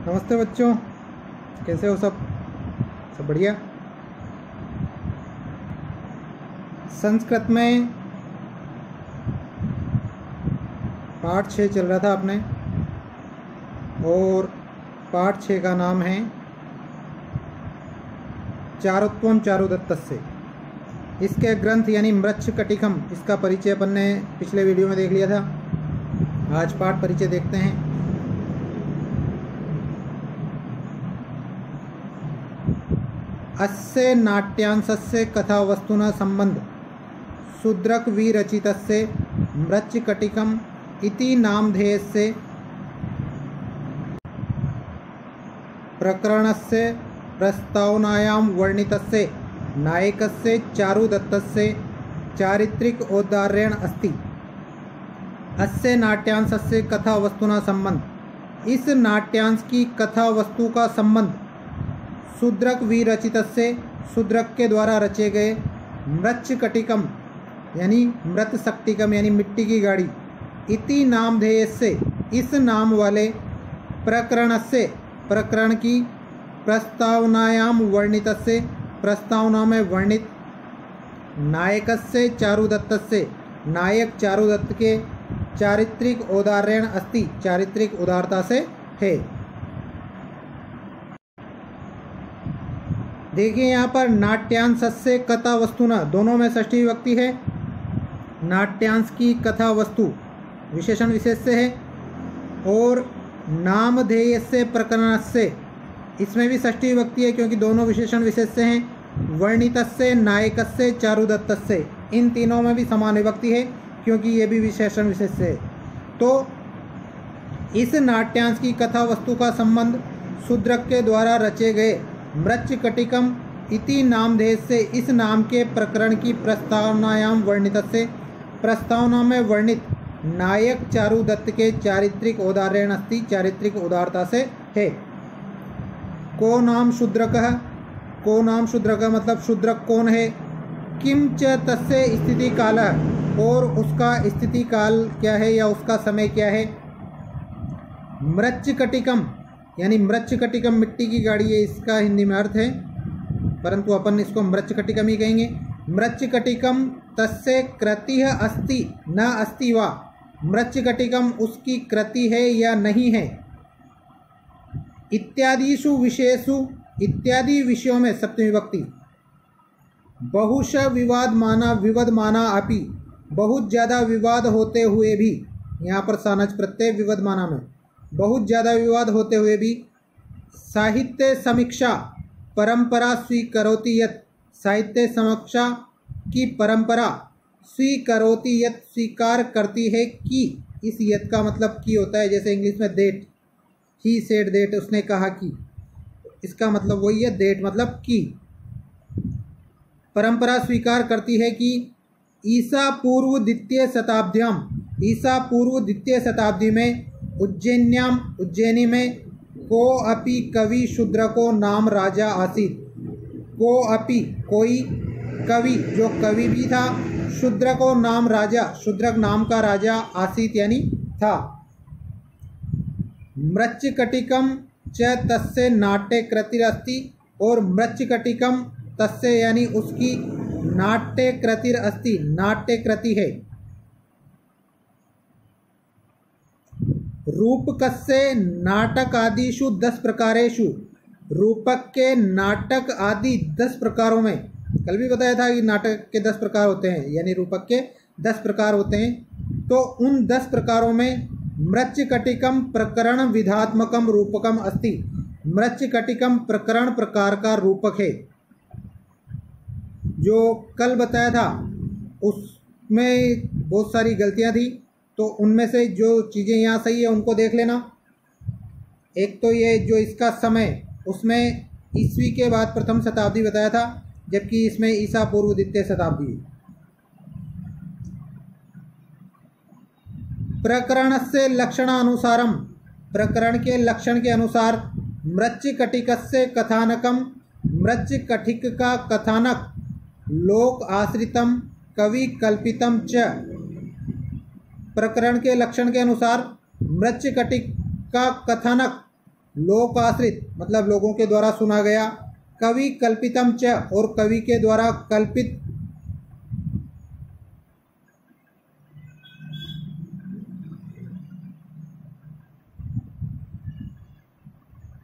नमस्ते बच्चों, कैसे हो सब बढ़िया। संस्कृत में पाठ 6 चल रहा था अपने, और पाठ 6 का नाम है चारुत्वम चारुदत्तस्य। इसके ग्रंथ यानी मृच्छकटिकम, इसका परिचय अपन ने पिछले वीडियो में देख लिया था। आज पाठ परिचय देखते हैं। अस्य नाट्यांशस्य कथावस्तुना संबंध शूद्रक विरचितस्य मृच्छकटिकम इति नामधेयस्य प्रकरणस्य प्रस्तावनायां वर्णितस्य नायकस्य चारुदत्तस्य चारित्रिक औदार्यण अस्ति। अस्य नाट्यांशस्य कथावस्तुना संबंध, इस नाट्यांश की कथा वस्तु का संबंध शूद्रक विरचितस्य, शूद्रक के द्वारा रचे गए मृच्छकटिकम यानी मृत्शकटिकम यानी मिट्टी की गाड़ी, इति नामधेयस्य इस नाम वाले प्रकरणस्य, प्रकरण की प्रस्तावनायां वर्णितस्य, प्रस्तावना में वर्णित नायकस्य चारुदत्तस्य, नायक चारुदत्त के चारित्रिक औदार्यण अस्ति, चारित्रिक उदारता से है। देखिए यहाँ पर नाट्यांशस्य कथा वस्तुना, दोनों में षष्ठी विभक्ति है। नाट्यांश की कथा वस्तु विशेषण विशेष से है, और नामधेयस्य प्रकरणस्य, इसमें भी षष्ठी विभक्ति है क्योंकि दोनों विशेषण विशेष से हैं। वर्णितस्य नायकस्य चारुदत्तस्य, इन तीनों में भी समान विभक्ति है क्योंकि ये भी विशेषण विशेष से है। तो इस नाट्यांश की कथा वस्तु का संबंध शूद्रक के द्वारा रचे गए मृच्छकटिकम इति नामधेय से, इस नाम के प्रकरण की प्रस्तावनायां वर्णितस्य, प्रस्तावना में वर्णित नायक चारुदत्त के चारित्रिक औदार्यण अस्ति, चारित्रिक उदारता से है। को नाम शूद्रकः, को नाम शूद्रकः मतलब शूद्रक कौन है। किम च तस्य स्थिति कालः, और उसका स्थिति काल क्या है या उसका समय क्या है। मृच्छकटिकम यानी मृच्छकटिकम मिट्टी की गाड़ी है, इसका हिंदी में अर्थ है, परंतु अपन इसको मृच्छकटिकम ही कहेंगे। मृच्छकटिकम तस्य कृतिः अस्ति न अस्ति वा, मृच्छकटिकम उसकी कृति है या नहीं है। इत्यादिषु विषयेषु, इत्यादि विषयों में सप्तमी विभक्ति। बहुश विवदमाना अपि, बहुत ज़्यादा विवाद होते हुए भी, यहाँ पर सानच प्रत्यय विवदमाना में, बहुत ज़्यादा विवाद होते हुए भी। साहित्य समीक्षा परंपरा स्वीकरोति यत्, साहित्य समीक्षा की परंपरा स्वीकरोति यत् स्वीकार करती है कि, इस यत् का मतलब की होता है, जैसे इंग्लिश में देट, ही सेड देट, उसने कहा कि, इसका मतलब वही है, देट मतलब की। परंपरा स्वीकार करती है कि ईसा पूर्व द्वितीय शताब्द्याम, ईसा पूर्व द्वितीय शताब्दी में उज्जैन्याम, उज्जैनी में को अपि कवि शूद्रको नाम राजा आसीत। को अपि कोई, कवि जो कवि भी था, शूद्रको नाम राजा, शूद्रक नाम का राजा, आसीत यानी था। मृच्छकटिकम च तस्य नाट्य कृतिरस्ति, और मृच्छकटिकम तस्य यानी उसकी नाट्य कृतिरस्ति, नाट्य कृति है। रूपकस्य नाटक आदिषु 10 प्रकारेषु, रूपक के नाटक आदि 10 प्रकारों में, कल भी बताया था कि नाटक के 10 प्रकार होते हैं, यानी रूपक के 10 प्रकार होते हैं। तो उन 10 प्रकारों में मृच्छकटिकम प्रकरण विधात्मकम रूपकम अस्ति, मृच्छकटिकम प्रकरण प्रकार का रूपक है। जो कल बताया था उसमें बहुत सारी गलतियां थी, तो उनमें से जो चीज़ें यहाँ सही है उनको देख लेना। एक तो ये जो इसका समय, उसमें ईस्वी के बाद प्रथम शताब्दी बताया था, जबकि इसमें ईसा पूर्व द्वितीय शताब्दी। प्रकरणस्य लक्षणानुसारम, प्रकरण के लक्षण के अनुसार मृच्छकटिकस्य कथानकम, मृच्छकटिक का कथानक लोक आश्रितम कवि कल्पितम च, प्रकरण के लक्षण के अनुसार मृच्छकटिक का कथानक लोकाश्रित मतलब लोगों के द्वारा सुना गया, कवि कल्पितम च और कवि के द्वारा कल्पित,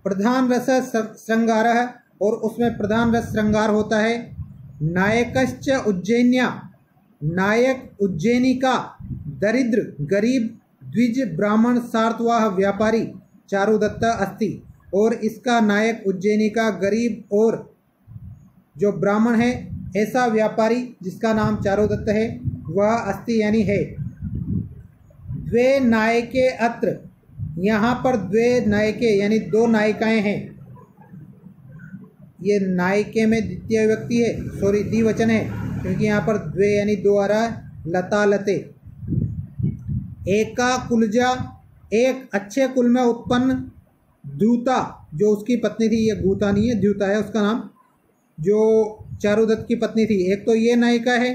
प्रधान रस श्रृंगारः और उसमें प्रधान रस श्रृंगार होता है। नायकश्च उज्जैन्या, नायक उज्जैनी का, दरिद्र गरीब, द्विज ब्राह्मण सार्थवाह व्यापारी चारुदत्त अस्ति और इसका नायक उज्जैनी का गरीब और जो ब्राह्मण है ऐसा व्यापारी जिसका नाम चारुदत्त है वह अस्ति यानी है। द्वे नायके अत्र, यहाँ पर द्वे नायके यानी दो नायिकाएं हैं। ये नायिके में द्वितीय विभक्ति है, सॉरी द्विवचन है, क्योंकि यहाँ पर द्वे यानी दो आ रहा है, लता लते। एका कुलजा, एक अच्छे कुल में उत्पन्न, द्यूता जो उसकी पत्नी थी, ये गूता नहीं है द्यूता है उसका नाम, जो चारुदत्त की पत्नी थी। एक तो ये नायिका है।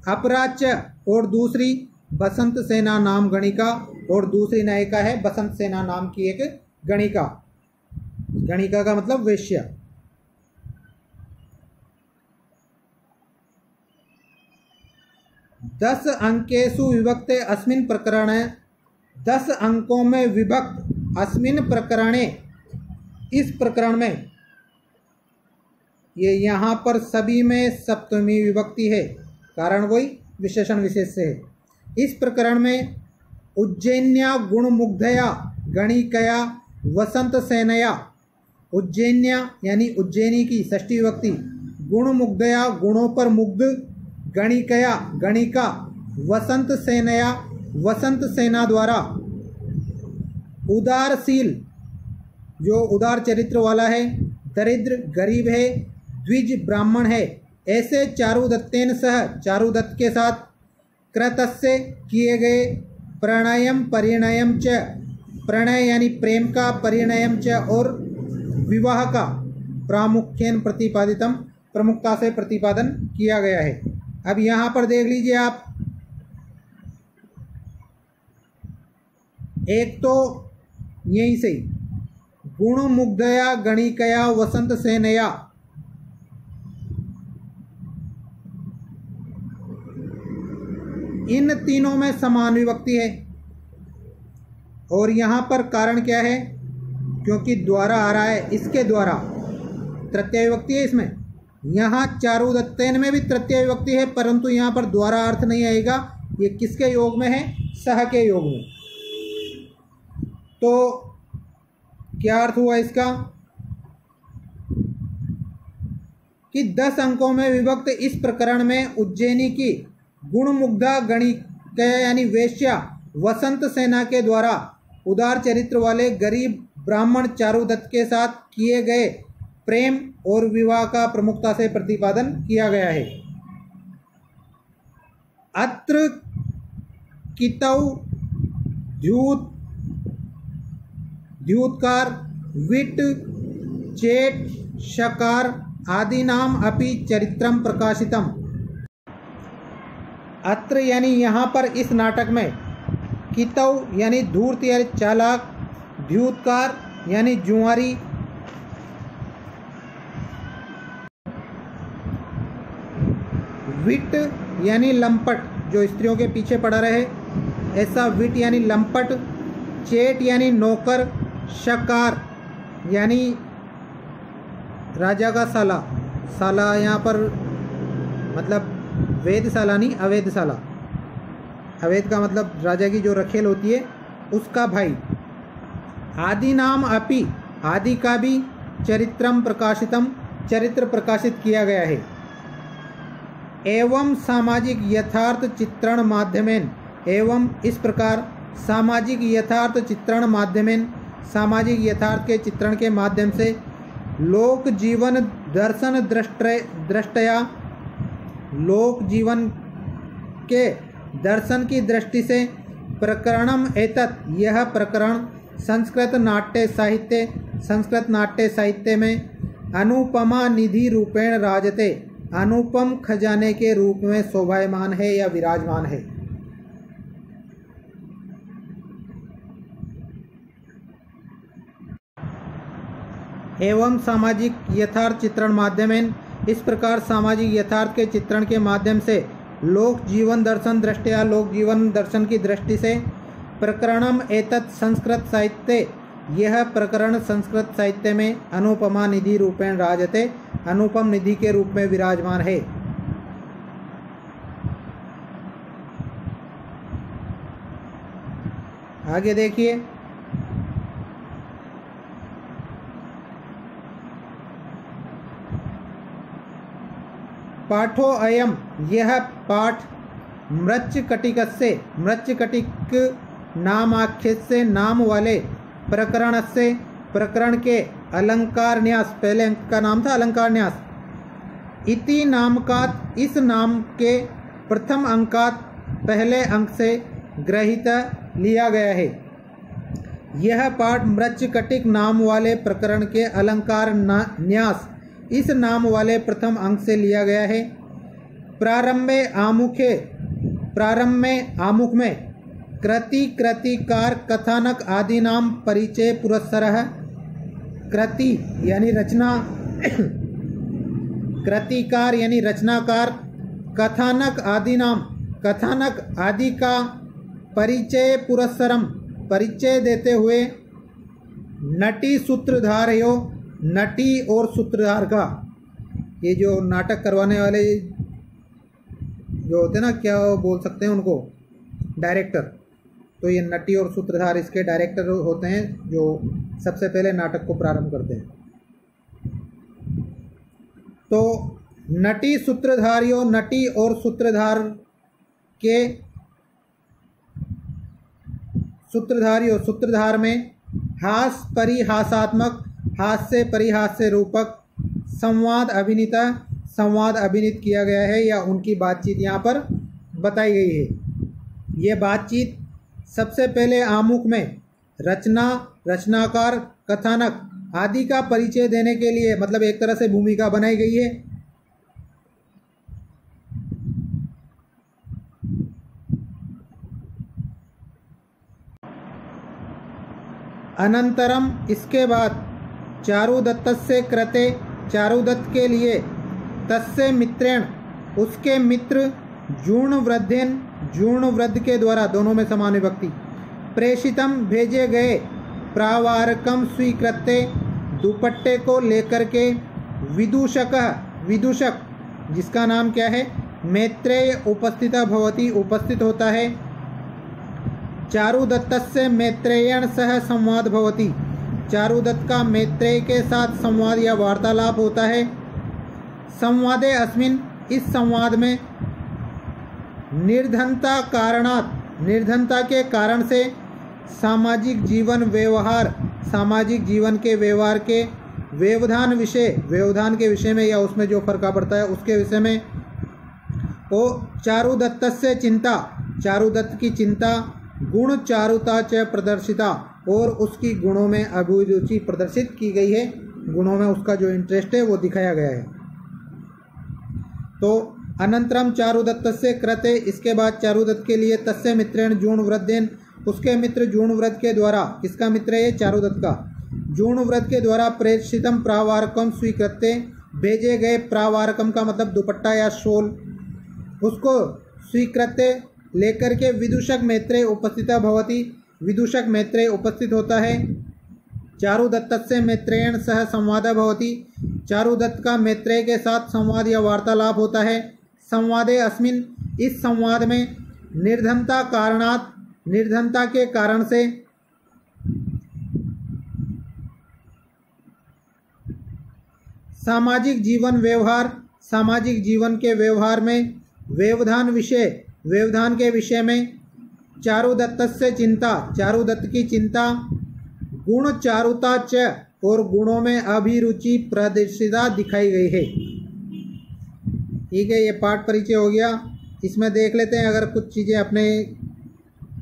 अपराच और दूसरी बसंत सेना नाम गणिका, और दूसरी नायिका है बसंत सेना नाम की एक गणिका। गणिका का मतलब वेश्या। दस अंकेषु विभक्ते अस्मिन् प्रकरणे, 10 अंकों में विभक्त अस्मिन् प्रकरणे इस प्रकरण में, ये यहाँ पर सभी में सप्तमी विभक्ति है, कारण वही विशेषण विशेष से है। इस प्रकरण में उज्जैन्या गुणमुग्धया गणिकया वसंत सेनया, उज्जैन्या यानी उज्जैनी की षष्ठी विभक्ति, गुणमुग्धया गुणों पर मुग्ध, गणिकया गणिका, वसंत सेनया वसंत सेना द्वारा, उदारशील जो उदार चरित्र वाला है, दरिद्र गरीब है, द्विज ब्राह्मण है, ऐसे चारुदत्तेन सह चारुदत्त के साथ, कृतस्य किए गए, प्रणयम परिणयम च, प्रणय यानी प्रेम का, परिणयम च और विवाह का, प्रामुख्यन प्रतिपादितम प्रमुखता से प्रतिपादन किया गया है। अब यहाँ पर देख लीजिए आप, एक तो यहीं से गुण मुग्धया गणिकया वसंत सेनया, इन तीनों में समान विभक्ति है। और यहाँ पर कारण क्या है, क्योंकि द्वारा आ रहा है, इसके द्वारा तृतीय विभक्ति है इसमें। यहाँ चारुदत्तेन में भी तृतीय विभक्ति है, परंतु यहाँ पर द्वारा अर्थ नहीं आएगा। ये किसके योग में है, सह के योग में। तो क्या अर्थ हुआ इसका कि 10 अंकों में विभक्त इस प्रकरण में उज्जैनी की गुणमुग्धा गणिका यानी वेश्या वसंत सेना के द्वारा उदार चरित्र वाले गरीब ब्राह्मण चारुदत्त के साथ किए गए प्रेम और विवाह का प्रमुखता से प्रतिपादन किया गया है। अत्र कितौ द्यूतकार विट चेट शकार आदि नाम अपि चरित्रम प्रकाशितम। अत्र यानी यहाँ पर इस नाटक में, कितौ यानी धूर्त यानी चालाक, द्यूतकार यानी जुआरी, विट यानी लंपट जो स्त्रियों के पीछे पड़ा रहे, ऐसा विट यानी लंपट, चेट यानी नौकर, शकार यानी राजा का साला, साला यहाँ पर मतलब वेदशाला नहीं अवैधशाला, अवैध का मतलब राजा की जो रखेल होती है उसका भाई। आदि नाम अपि, आदि का भी चरित्रम प्रकाशितम चरित्र प्रकाशित किया गया है। एवं सामाजिक यथार्थ चित्रण माध्यमेन, एवं इस प्रकार सामाजिक यथार्थ चित्रण माध्यमेन, सामाजिक यथार्थ के चित्रण के माध्यम से लोक जीवन दर्शन दृष्टया, लोक जीवन के दर्शन की दृष्टि से प्रकरणम एतत्, यह प्रकरण संस्कृत नाट्य साहित्य में अनुपमा निधि रूपेण राजते, अनुपम खजाने के रूप में शोभायमान है या विराजमान है। एवं सामाजिक यथार्थ चित्रण माध्यमेन, इस प्रकार सामाजिक यथार्थ के चित्रण के माध्यम से लोक जीवन दर्शन दृष्टया, लोक जीवन दर्शन की दृष्टि से प्रकरणम एतत् संस्कृत साहित्य, यह प्रकरण संस्कृत साहित्य में अनुपमा निधि रूपेण राजते, अनुपम निधि के रूप में विराजमान है। आगे देखिए, पाठो अयम, यह पाठ मृच्छकटिकस्य, मृच्छकटिक नामाख्यस्य नाम वाले प्रकरण से, प्रकरण के अलंकार न्यास, पहले अंक का नाम था अलंकार न्यास, इति नामकात, इस नाम के प्रथम अंकात पहले अंक से ग्रहित लिया गया है। यह पाठ मृच्छकटिक नाम वाले प्रकरण के अलंकार न्यास इस नाम वाले प्रथम अंक से लिया गया है। प्रारंभ में आमुख में कृति, कृतिकार, कथानक आदि नाम परिचय पुरस्सरः, कृति यानी रचना, कृतिकार यानी रचनाकार, कथानक आदि नाम, कथानक आदि का परिचय पुरस्सरम, परिचय देते हुए, नटी सूत्रधारयो, नटी और सूत्रधार का, ये जो नाटक करवाने वाले जो होते हैं ना, क्या बोल सकते हैं उनको, डायरेक्टर, तो ये नटी और सूत्रधार इसके डायरेक्टर होते हैं जो सबसे पहले नाटक को प्रारंभ करते हैं। तो नटी सूत्रधारियों, नटी और सूत्रधार के सूत्रधारियों, सूत्रधार में हास परिहासात्मक, हास्य परिहास्य रूपक संवाद अभिनीता, संवाद अभिनीत किया गया है या उनकी बातचीत यहाँ पर बताई गई है। ये बातचीत सबसे पहले आमुख में रचना, रचनाकार, कथानक आदि का परिचय देने के लिए, मतलब एक तरह से भूमिका बनाई गई है। अनंतरम, इसके बाद चारुदत्तस्य कृते, चारुदत्त के लिए, तस्य मित्रेण, उसके मित्र, जूर्णवृद्धेन, जूर्णवृद्ध के द्वारा, दोनों में समान विभक्ति, प्रेषितम भेजे गए, प्रावारकम स्वीकृत्य, दुपट्टे को लेकर के, विदूषक, विदूषक जिसका नाम क्या है, मैत्रेय उपस्थिता भवति, उपस्थित होता है। चारुदत्तस्य मैत्रेयेण सह संवाद भवति, चारुदत्त का मैत्रेय के साथ संवाद या वार्तालाप होता है। संवादे अस्मिन्, इस संवाद में, निर्धनता कारणात्, निर्धनता के कारण से, सामाजिक जीवन व्यवहार, सामाजिक जीवन के व्यवहार के, व्यवधान विषय, व्यवधान के विषय में या उसमें जो फर्क पड़ता है उसके विषय में, ओ चारुदत्तस्य चिंता, चारुदत्त की चिंता, गुण चारुता च प्रदर्शिता, और उसकी गुणों में अभिरुचि प्रदर्शित की गई है, गुणों में उसका जो इंटरेस्ट है वो दिखाया गया है। तो अनंतरम चारुदत्तस्य कृते, इसके बाद चारुदत्त के लिए, तस्य मित्रेण जूर्णवृद्धेन, उसके मित्र जूर्णवृद्ध के द्वारा, किसका मित्र है, चारुदत्त का, जूर्णवृद्ध के द्वारा प्रेषितम प्रावारकम स्वीकृत्य, भेजे गए, प्रावारकम का मतलब दुपट्टा या शोल, उसको स्वीकृत्य लेकर के, विदूषक मैत्रेय उपस्थिता भवति, विदूषक मैत्रेय उपस्थित होता है। चारुदत्तस्य मैत्रेयेण सह संवाद भवति, चारुदत्त का मैत्रेय के साथ संवाद या वार्तालाप होता है। संवादे अस्मिन्, इस संवाद में, निर्धनता कारणात्, निर्धनता के कारण से, सामाजिक जीवन व्यवहार, सामाजिक जीवन के व्यवहार में, व्यवधान विषय, व्यवधान के विषय में, चारुदत्तस्य चिंता, चारुदत्त की चिंता, गुण चारुता च, और गुणों में अभिरुचि प्रदर्शिता दिखाई गई है। ठीक है, ये पाठ परिचय हो गया। इसमें देख लेते हैं अगर कुछ चीज़ें अपने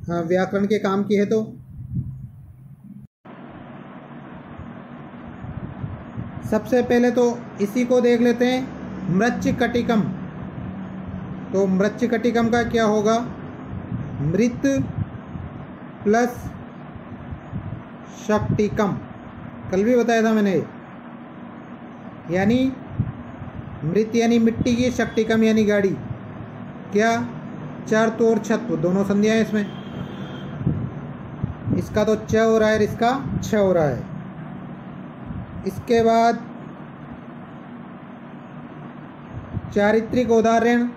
व्याकरण के काम की है तो। सबसे पहले तो इसी को देख लेते हैं, मृच्छकटिकम। तो मृच्छकटिकम का क्या होगा, मृत प्लस शक्टिकम, कल भी बताया था मैंने। यानी मृत यानी मिट्टी की, शक्तिकम यानी गाड़ी। क्या? चर्त और छत्व दोनों संधियाँ हैं इसमें। इसका तो च हो रहा है, इसका छ हो रहा है। इसके बाद चारित्रिक उदाहरण,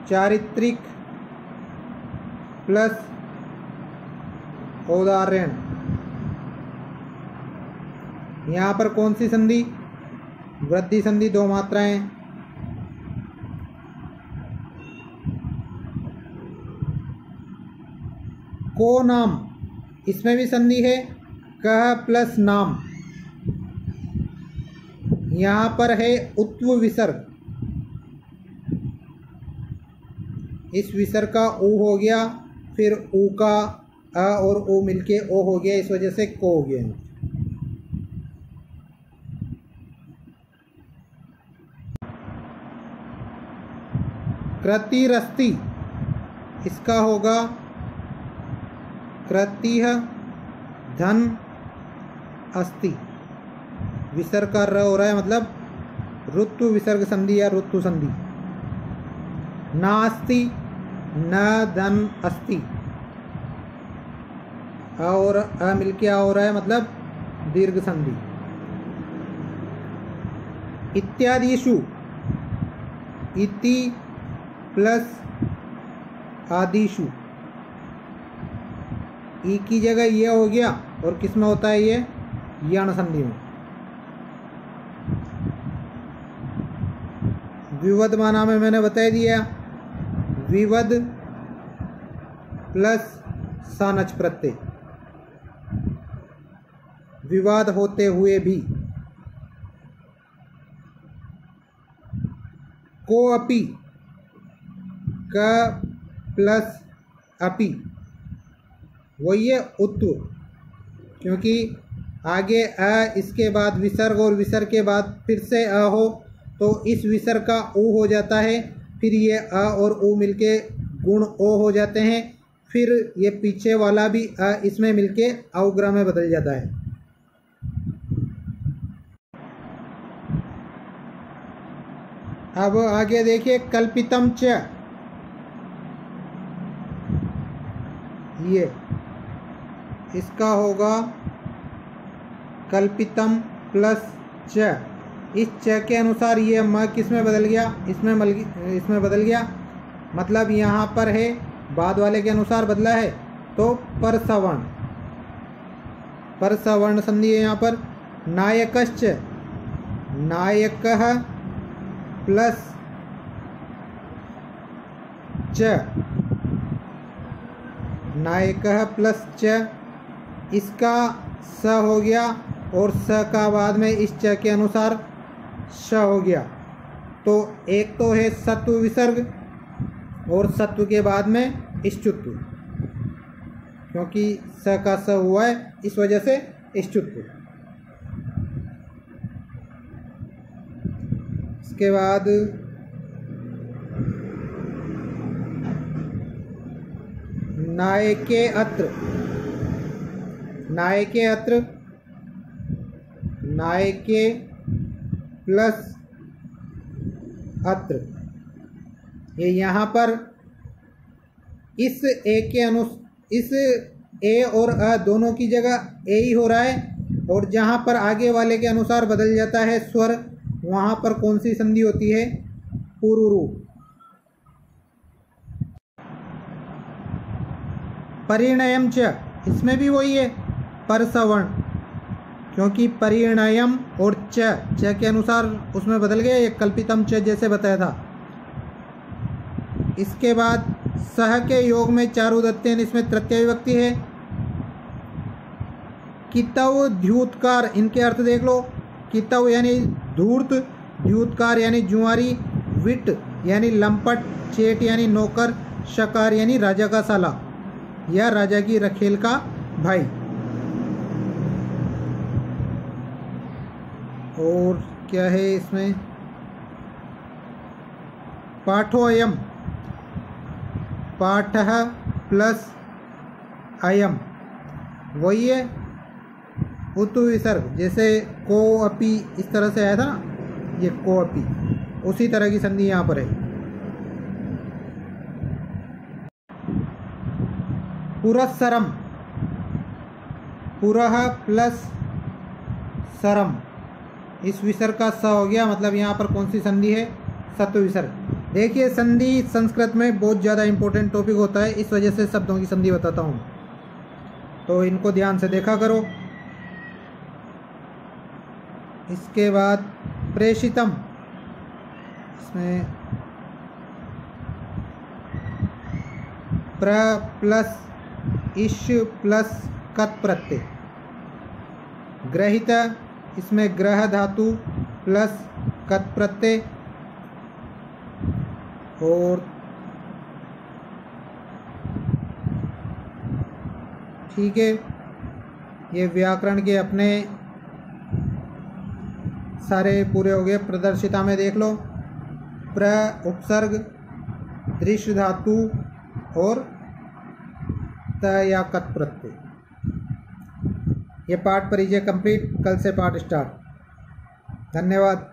चारित्रिक प्लस उदाहरण। यहाँ पर कौन सी संधि? वृद्धि संधि, दो मात्राएं। को नाम, इसमें भी संधि है, कह प्लस नाम। यहाँ पर है उत्व विसर्ग, इस विसर्ग का ऊ हो गया, फिर ऊ का अ और ओ मिलके ओ हो गया, इस वजह से को हो गया। कृतिरस्ति, इसका होगा कृतिः धन अस्ति, विसर्ग का र हो रहा है, मतलब ऋतु विसर्ग संधि या ऋतु संधि। नास्ति न धन अस्ति, और अ मिलके आ हो रहा है, मतलब दीर्घ संधि। इत्यादिषु, इति प्लस आदिषु, ई की जगह ये हो गया, और किस में होता है ये? यण संधि में। विवद माना में मैंने बता दिया, विवद प्लस सानच प्रत्यय, विवाद होते हुए भी। को अपि, क प्लस अपि, वही है उत्व, क्योंकि आगे अ, इसके बाद विसर्ग, और विसर्ग के बाद फिर से अ हो, तो इस विसर्ग का ऊ हो जाता है, फिर ये अ और ऊ मिलके गुण ओ हो जाते हैं, फिर ये पीछे वाला भी अ इसमें मिलके अवग्रह में बदल जाता है। अब आगे देखिए, कल्पितम च, ये इसका होगा कल्पितम प्लस च। इस च के अनुसार ये म किस में बदल गया? इसमें बदल गया, मतलब यहाँ पर है बाद वाले के अनुसार बदला है, तो परसवर्ण, परसवर्ण संधि है यहाँ पर। नायकश्च, नायकः प्लस च, नायकः प्लस च, इसका स हो गया, और स का बाद में इस च के अनुसार श हो गया। तो एक तो है सत्व विसर्ग, और सत्व के बाद में इष्टुत्व, क्योंकि स का स हुआ है, इस वजह से इष्टुत्व। इसके बाद नायके अत्र, नायके अत्र, नायके प्लस अत्र, ये यहाँ पर इस ए के इस ए और अ दोनों की जगह ए ही हो रहा है, और जहाँ पर आगे वाले के अनुसार बदल जाता है स्वर, वहाँ पर कौन सी संधि होती है? पुरुरु। परिणयम च, इसमें भी वही है, परसवर्ण, क्योंकि परिणयम और च के अनुसार उसमें बदल गया, ये कल्पितम च जैसे बताया था। इसके बाद सह के योग में चारुदत्तेन, इसमें तृतीय विभक्ति है। कितव द्युतकार, इनके अर्थ देख लो। कितव यानी धूर्त, द्युतकार यानी जुआरी, विट यानी लंपट, चेट यानी नौकर, शकार यानी राजा का साला या राजा की रखेल का भाई। और क्या है इसमें? पाठोऽयम, पाठः प्लस अयम, वही है उत विसर्ग, जैसे को अपी इस तरह से आया था, ये को अपी, उसी तरह की संधि यहाँ पर है। पुरस्सरम, पुरः प्लस सरम, इस विसर्ग का स हो गया, मतलब यहाँ पर कौन सी संधि है, सत्व विसर्ग। देखिए संधि संस्कृत में बहुत ज़्यादा इंपॉर्टेंट टॉपिक होता है, इस वजह से शब्दों की संधि बताता हूँ, तो इनको ध्यान से देखा करो। इसके बाद प्रेषितम, इसमें प्र प्लस इश प्लस कत प्रत्यय। ग्रहित, इसमें ग्रह धातु प्लस कत प्रत्यय। और ठीक है, ये व्याकरण के अपने सारे पूरे हो गए। प्रदर्शिता में देख लो, प्र उपसर्ग, दृश्य धातु और त या कत प्रत्यय। ये पाठ परिचय कंप्लीट, कल से पाठ स्टार्ट। धन्यवाद।